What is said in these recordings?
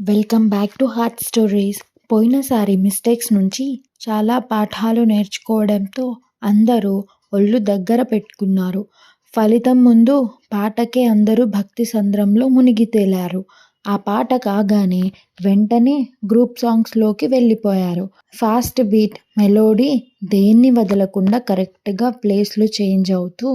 Welcome back to heart stories. పోయినసారి mistakes నుంచి చాలా పాఠాలు నేర్చుకోవడంతో అందరూ ఒళ్ళు దగ్గర పెట్టుకున్నారు. ఫలితం ముందు పాటకే అందరూ భక్తి సంద్రంలో మునిగి తేలారు. ఆ పాట కాగానే వెంటనే గ్రూప్ సాంగ్స్లోకి వెళ్ళిపోయారు. ఫాస్ట్ బీట్ మెలోడీ దేన్ని వదలకుండా కరెక్ట్గా ప్లేస్లు చేంజ్ అవుతూ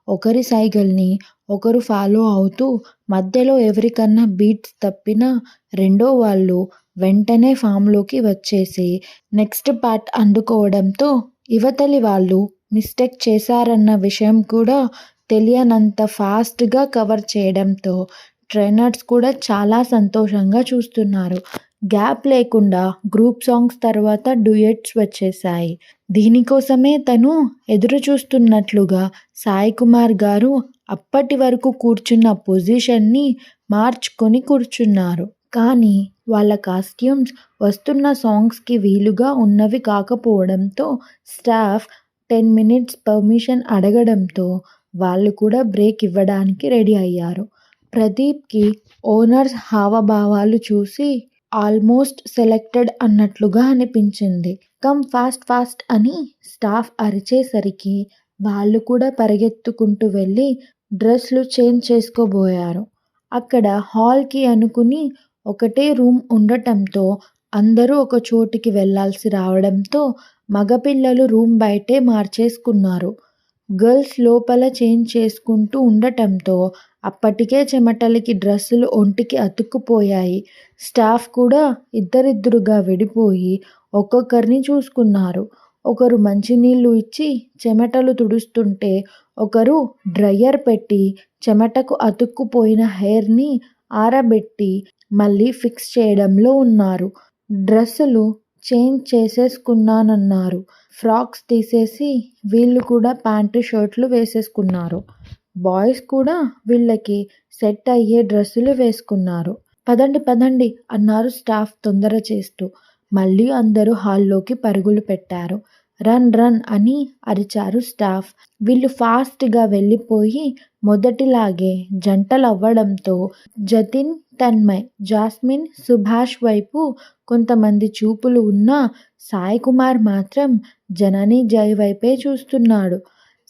ఒకరి సైగల్ని ఒకరు ఫాలో అవుతూ మధ్యలో ఎవరికన్నా బీట్స్ తప్పినా రెండో వాళ్ళు వెంటనే ఫామ్లోకి వచ్చేసి నెక్స్ట్ పార్ట్ అందుకోవడంతో ఇవతలి వాళ్ళు మిస్టేక్ చేశారన్న విషయం కూడా తెలియనంత ఫాస్ట్గా కవర్ చేయడంతో ట్రైనర్స్ కూడా చాలా సంతోషంగా చూస్తున్నారు. గ్యాప్ లేకుండా గ్రూప్ సాంగ్స్ తర్వాత డ్యూయెట్స్ వచ్చేశాయి. దీనికోసమే తను ఎదురు చూస్తున్నట్లుగా సాయి కుమార్ గారు అప్పటి వరకు కూర్చున్న పొజిషన్ని మార్చుకొని కూర్చున్నారు. కానీ వాళ్ళ కాస్ట్యూమ్స్ వస్తున్న సాంగ్స్కి వీలుగా ఉన్నవి కాకపోవడంతో స్టాఫ్ 10 minutes పర్మిషన్ అడగడంతో వాళ్ళు కూడా బ్రేక్ ఇవ్వడానికి రెడీ అయ్యారు. ప్రదీప్కి ఓనర్స్ హావభావాలు చూసి ఆల్మోస్ట్ సెలెక్టెడ్ అన్నట్లుగా అనిపించింది. కమ్ ఫాస్ట్ ఫాస్ట్ అని స్టాఫ్ అరిచేసరికి వాళ్ళు కూడా పరిగెత్తుకుంటూ వెళ్ళి డ్రెస్లు చేంజ్ చేసుకోబోయారు. అక్కడ హాల్కి అనుకుని ఒకటే రూమ్ ఉండటంతో అందరూ ఒక చోటికి వెళ్లాల్సి రావడంతో మగపిల్లలు రూమ్ బయటే మార్చేసుకున్నారు. గర్ల్స్ లోపల చేంజ్ చేసుకుంటూ ఉండటంతో అప్పటికే చెమటలకి డ్రెస్సులు ఒంటికి అతుక్కుపోయాయి. స్టాఫ్ కూడా ఇద్దరిద్దరుగా విడిపోయి ఒక్కొక్కరిని చూసుకున్నారు. ఒకరు మంచినీళ్ళు ఇచ్చి చెమటలు తుడుస్తుంటే ఒకరు డ్రయర్ పెట్టి చెమటకు అతుక్కుపోయిన హెయిర్ని ఆరబెట్టి మళ్ళీ ఫిక్స్ చేయడంలో ఉన్నారు. డ్రెస్సులు చేంజ్ చేసేసుకున్నానన్నారు. ఫ్రాక్స్ తీసేసి వీళ్ళు కూడా ప్యాంటు షర్ట్లు వేసేసుకున్నారు. బాయ్స్ కూడా వీళ్ళకి సెట్ అయ్యే డ్రెస్సులు వేసుకున్నారు. పదండి పదండి అన్నారు స్టాఫ్ తొందర చేస్తూ. మళ్ళీ అందరూ హాల్లోకి పరుగులు పెట్టారు. రన్ రన్ అని అరిచారు స్టాఫ్. వీళ్ళు ఫాస్ట్గా వెళ్ళిపోయి మొదటిలాగే జంటలవ్వడంతో జతిన్, తన్మయ్, జాస్మిన్, సుభాష్ వైపు కొంతమంది చూపులు ఉన్నా సాయి కుమార్ మాత్రం జనని జై వైపే చూస్తున్నాడు.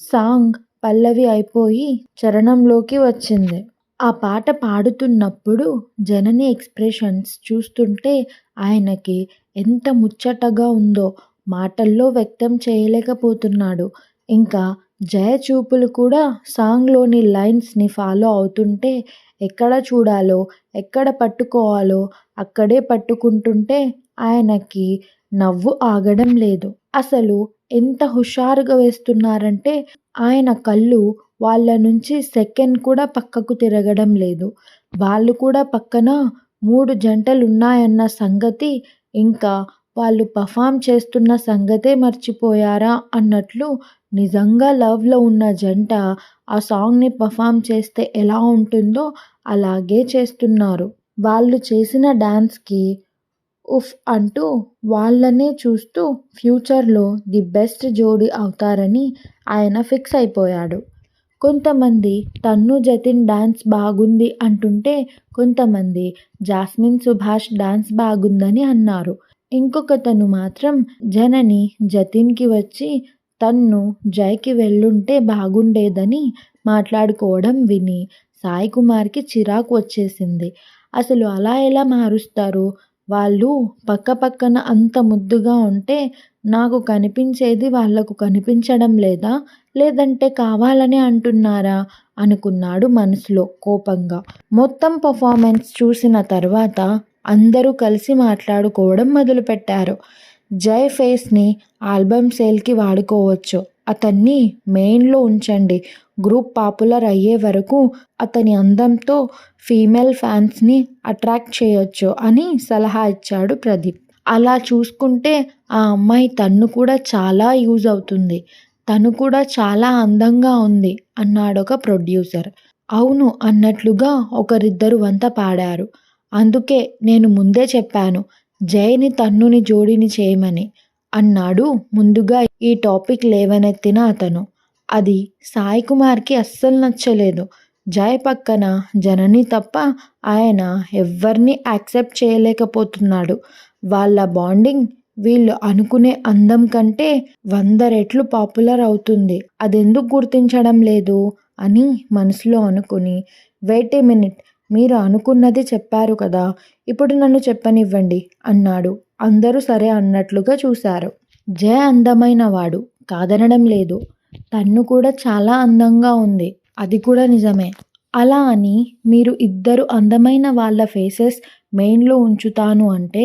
సాంగ్ పల్లవి అయిపోయి చరణంలోకి వచ్చింది. ఆ పాట పాడుతున్నప్పుడు జనని ఎక్స్ప్రెషన్స్ చూస్తుంటే ఆయనకి ఎంత ముచ్చటగా ఉందో మాటల్లో వ్యక్తం చేయలేకపోతున్నాడు. ఇంకా జయ చూపులు కూడా సాంగ్లోని లైన్స్ని ఫాలో అవుతుంటే ఎక్కడ చూడాలో ఎక్కడ పట్టుకోవాలో అక్కడే పట్టుకుంటుంటే ఆయనకి నవ్వు ఆగడం లేదు. అసలు ఎంత హుషారుగా వేస్తున్నారంటే ఆయన కళ్ళు వాళ్ళ నుంచి సెకండ్ కూడా పక్కకు తిరగడం లేదు. వాళ్ళు కూడా పక్కన 3 జంటలున్నాయన్న సంగతి ఇంకా వాళ్ళు పర్ఫామ్ చేస్తున్న సంగతే మర్చిపోయారా అన్నట్లు నిజంగా లవ్లో ఉన్న జంట ఆ సాంగ్ని పర్ఫామ్ చేస్తే ఎలా ఉంటుందో అలాగే చేస్తున్నారు. వాళ్ళు చేసిన డాన్స్కి ఉఫ్ అంటూ వాళ్ళనే చూస్తూ ఫ్యూచర్లో ది బెస్ట్ జోడీ అవుతారని ఆయన ఫిక్స్ అయిపోయాడు. కొంతమంది తన్ను జతిన్ డాన్స్ బాగుంది అంటుంటే కొంతమంది జాస్మిన్ సుభాష్ డాన్స్ బాగుందని అన్నారు. ఇంకొకతను మాత్రం జనని జతిన్కి వచ్చి తన్ను జైకి వెళ్ళుంటే బాగుండేదని మాట్లాడుకోవడం విని సాయి కుమార్కి చిరాకు వచ్చేసింది. అసలు అలా ఎలా మారుస్తారు? వాళ్ళు పక్క పక్కన అంత ముద్దుగా ఉంటే నాకు కనిపించేది వాళ్లకు కనిపించడం లేదా? లేదంటే కావాలనే అంటున్నారా అనుకున్నాడు మనసులో కోపంగా. మొత్తం పర్ఫార్మెన్స్ చూసిన తర్వాత అందరూ కలిసి మాట్లాడుకోవడం మొదలుపెట్టారు. జై ఫేస్ని ఆల్బమ్ సేల్కి వాడుకోవచ్చు, అతన్ని మెయిన్లో ఉంచండి, గ్రూప్ పాపులర్ అయ్యే వరకు అతని అందంతో ఫీమేల్ ఫ్యాన్స్ని అట్రాక్ట్ చేయొచ్చు అని సలహా ఇచ్చాడు ప్రదీప్. అలా చూసుకుంటే ఆ అమ్మాయి తన్ను కూడా చాలా యూజ్ అవుతుంది, తను కూడా చాలా అందంగా ఉంది అన్నాడొక ప్రొడ్యూసర్. అవును అన్నట్లుగా ఒకరిద్దరు వంత పాడారు. అందుకే నేను ముందే చెప్పాను జైని తన్నుని జోడీని చేయమని అన్నాడు ముందుగా ఈ టాపిక్ లేవనెత్తిన అతను. అది సాయి కుమార్కి అస్సలు నచ్చలేదు. జయ పక్కన జనని తప్ప ఆయన ఎవ్వరిని యాక్సెప్ట్ చేయలేకపోతున్నాడు. వాళ్ళ బాండింగ్ వీళ్ళు అనుకునే అందం కంటే 100 రెట్లు పాపులర్ అవుతుంది. అదెందుకు గుర్తించడం లేదు అని మనసులో అనుకుని, వెయిట్ ఏ మినిట్, మీరు అనుకున్నది చెప్పారు కదా, ఇప్పుడు నన్ను చెప్పనివ్వండి అన్నాడు. అందరూ సరే అన్నట్లుగా చూశారు. జయ అందమైన వాడు, కాదనడం లేదు. తన్ను కూడా చాలా అందంగా ఉంది, అది కూడా నిజమే. అలా అని మీరు ఇద్దరు అందమైన వాళ్ళ ఫేసెస్ మెయిన్లో ఉంచుతాను అంటే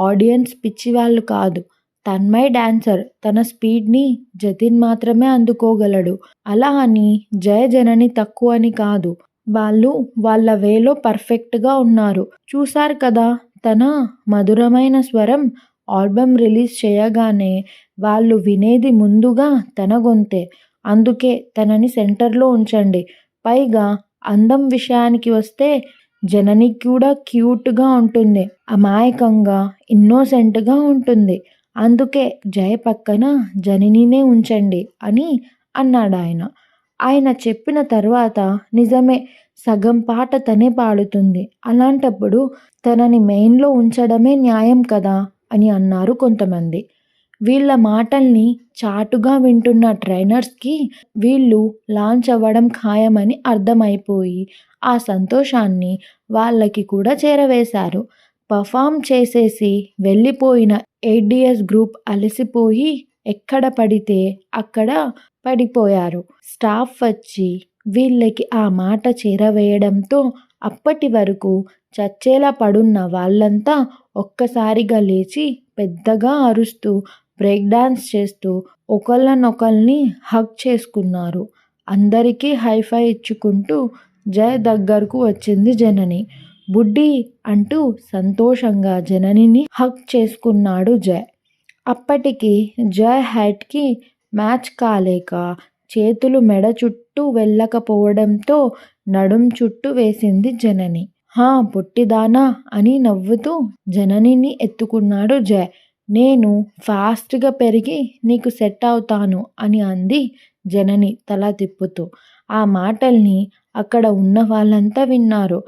ఆడియన్స్ పిచ్చివాళ్ళు కాదు. తన్మయ్ డాన్సర్, తన స్పీడ్ని జతిన్ మాత్రమే అందుకోగలడు. అలా అని జయ జనని తక్కువ అని కాదు. వాళ్ళు వాళ్ళ వేలో పర్ఫెక్ట్గా ఉన్నారు. చూశారు కదా, తన మధురమైన స్వరం ఆల్బమ్ రిలీజ్ చేయగానే వాళ్ళు వినేది ముందుగా తన గొంతే. అందుకే తనని సెంటర్లో ఉంచండి. పైగా అందం విషయానికి వస్తే జనని కూడా క్యూట్గా ఉంటుంది, అమాయకంగా ఇన్నోసెంట్గా ఉంటుంది. అందుకే జయ పక్కన జననినే ఉంచండి అని అన్నాడాయన. ఆయన చెప్పిన తర్వాత నిజమే, సగం పాట తనే పాడుతుంది. అలాంటప్పుడు తనని మెయిన్లో ఉంచడమే న్యాయం కదా అని అన్నారు కొంతమంది. వీళ్ళ మాటల్ని చాటుగా వింటున్న ట్రైనర్స్కి వీళ్ళు లాంచ్ అవ్వడం ఖాయమని అర్థమైపోయి ఆ సంతోషాన్ని వాళ్ళకి కూడా చేరవేశారు. పర్ఫామ్ చేసేసి వెళ్ళిపోయిన 8DS గ్రూప్ అలసిపోయి ఎక్కడ పడితే అక్కడ పడిపోయారు. స్టాఫ్ వచ్చి వీళ్ళకి ఆ మాట చేరవేయడంతో అప్పటి వరకు చచ్చేలా పడున్న వాళ్ళంతా ఒక్కసారిగా లేచి పెద్దగా అరుస్తూ బ్రేక్ డాన్స్ చేస్తూ ఒకళ్ళనొకళ్ళని హగ్ చేసుకున్నారు. అందరికీ హైఫై ఇచ్చుకుంటూ జయ దగ్గరకు వచ్చింది జనని. బుడ్డి అంటూ సంతోషంగా జననిని హగ్ చేసుకున్నాడు జయ. అప్పటికి జయ హైట్కి మ్యాచ్ కాలేక చేతులు మెడ చుట్టూ వెళ్ళకపోవడంతో నడుం చుట్టూ వేసింది జనని. హా పొట్టిదానా అని నవ్వుతూ జననిని ఎత్తుకున్నాడు జయ. నేను ఫాస్ట్గా పెరిగి నీకు సెట్ అవుతాను అని అంది జనని తల తిప్పుతూ. ఆ మాటల్ని అక్కడ ఉన్న వాళ్ళంతా విన్నారు.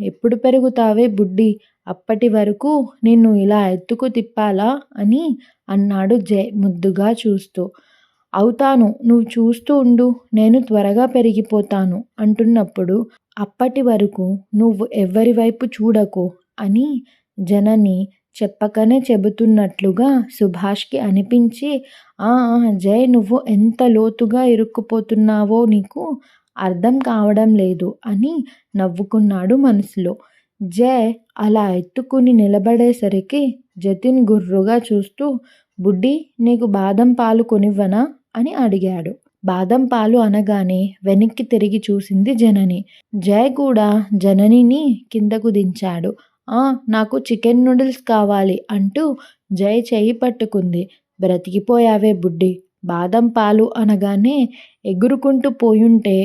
ఎప్పుడు పెరుగుతావే బుడ్డి, అప్పటి వరకు నిన్ను ఇలా ఎత్తుకు తిప్పాలా అని అన్నాడు జయ్ ముద్దుగా చూస్తూ. అవుతాను, నువ్వు చూస్తూ ఉండు, నేను త్వరగా పెరిగిపోతాను అంటున్నప్పుడు అప్పటి వరకు నువ్వు ఎవ్వరి వైపు చూడకు అని జనని చెప్పకనే చెబుతున్నట్లుగా సుభాష్కి అనిపించి, జయ్ నువ్వు ఎంత లోతుగా ఇరుక్కుపోతున్నావో నీకు అర్థం కావడం లేదు అని నవ్వుకున్నాడు మనసులో. జయ్ అలా ఎత్తుకుని నిలబడేసరికి జతిన్ గుర్రుగా చూస్తూ, బుడ్డి నీకు బాదం పాలు కొనివ్వనా అని అడిగాడు. బాదం పాలు అనగానే వెనక్కి తిరిగి చూసింది జనని. జయ్ కూడా జననిని కిందకు దించాడు. నాకు చికెన్ నూడిల్స్ కావాలి అంటూ జయ్ చెయ్యి పట్టుకుంది. బ్రతికిపోయావే బుడ్డి, బాదం పాలు అనగానే ఎగురుకుంటూ పోయుంటే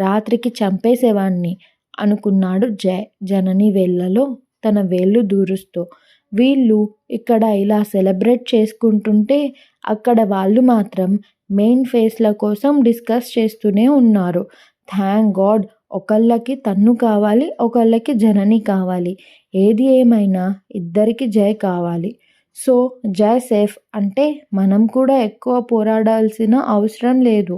రాత్రికి చంపేసేవాణ్ణి అనుకున్నాడు జయ్ జనని వేళ్లలో తన వేళ్ళు దూరుస్తూ. వీళ్ళు ఇక్కడ ఇలా సెలబ్రేట్ చేసుకుంటుంటే అక్కడ వాళ్ళు మాత్రం మెయిన్ ఫేస్ల కోసం డిస్కస్ చేస్తూనే ఉన్నారు. థ్యాంక్ గాడ్, ఒకళ్ళకి తన్ను కావాలి, ఒకళ్ళకి జనని కావాలి. ఏది ఏమైనా ఇద్దరికి జయ్ కావాలి. సో జయ్ సేఫ్ అంటే మనం కూడా ఎక్కువ పోరాడాల్సిన అవసరం లేదు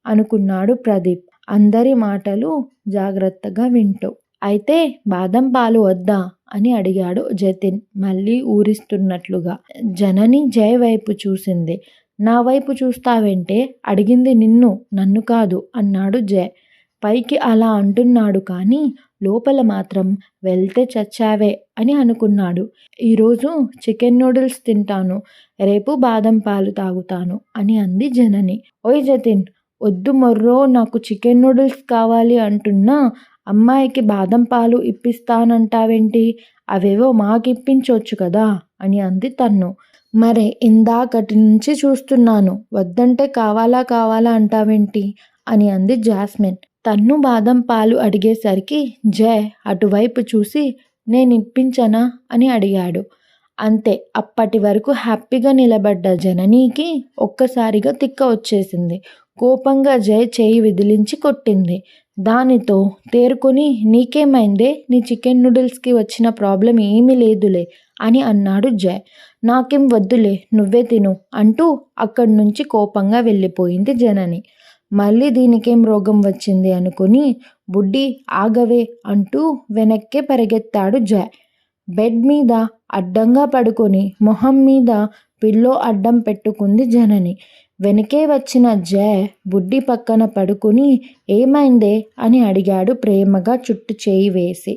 అనుకున్నాడు ప్రదీప్ అందరి మాటలు జాగ్రత్తగా వింటూ. అయితే బాదం పాలు వద్దా అని అడిగాడు జతిన్ మళ్ళీ ఊరిస్తున్నట్లుగా. జనని జయ్ వైపు చూసింది. నా వైపు చూస్తావేంటే, అడిగింది నిన్ను, నన్ను కాదు అన్నాడు జయ్. పైకి అలా అంటున్నాడు కానీ లోపల మాత్రం వెళ్తే చచ్చావే అని అనుకున్నాడు. ఈరోజు చికెన్ నూడిల్స్ తింటాను, రేపు బాదం పాలు తాగుతాను అని అంది జనని. ఓయ్ జతిన్, వద్దు మొర్రో, నాకు చికెన్ నూడిల్స్ కావాలి అంటున్నా అమ్మాయికి బాదం పాలు ఇప్పిస్తానంటావేంటి, అవేవో మాకిప్పించొచ్చు కదా అని అంది తన్ను. మరే ఇందాకటి నుంచి చూస్తున్నాను, వద్దంటే కావాలా కావాలా అంటావేంటి అని అంది జాస్మిన్. తన్ను బాదం పాలు అడిగేసరికి జయ్ అటువైపు చూసి నేనిప్పించనా అని అడిగాడు. అంతే, అప్పటి వరకు హ్యాపీగా నిలబడ్డ జననీకి ఒక్కసారిగా తిక్క వచ్చేసింది. కోపంగా జయ్ చేయి విదిలించి కొట్టింది. దానితో తేరుకొని నీకేమైందే, నీ చికెన్ నూడిల్స్కి వచ్చిన ప్రాబ్లం ఏమీ లేదులే అని అన్నాడు జయ. నాకేం వద్దులే, నువ్వే తిను అంటూ అక్కడి నుంచి కోపంగా వెళ్ళిపోయింది జనని. మళ్ళీ దీనికేం రోగం వచ్చింది అనుకుని బుడ్డి ఆగవే అంటూ వెనక్కే పరిగెత్తాడు జయ. బెడ్ మీద అడ్డంగా పడుకొని మొహం మీద పిల్లో అడ్డం పెట్టుకుంది జనని. వెనకే వచ్చిన జయ బుడ్డి పక్కన పడుకుని ఏమైందే అని అడిగాడు ప్రేమగా చుట్టు చేయి వేసి.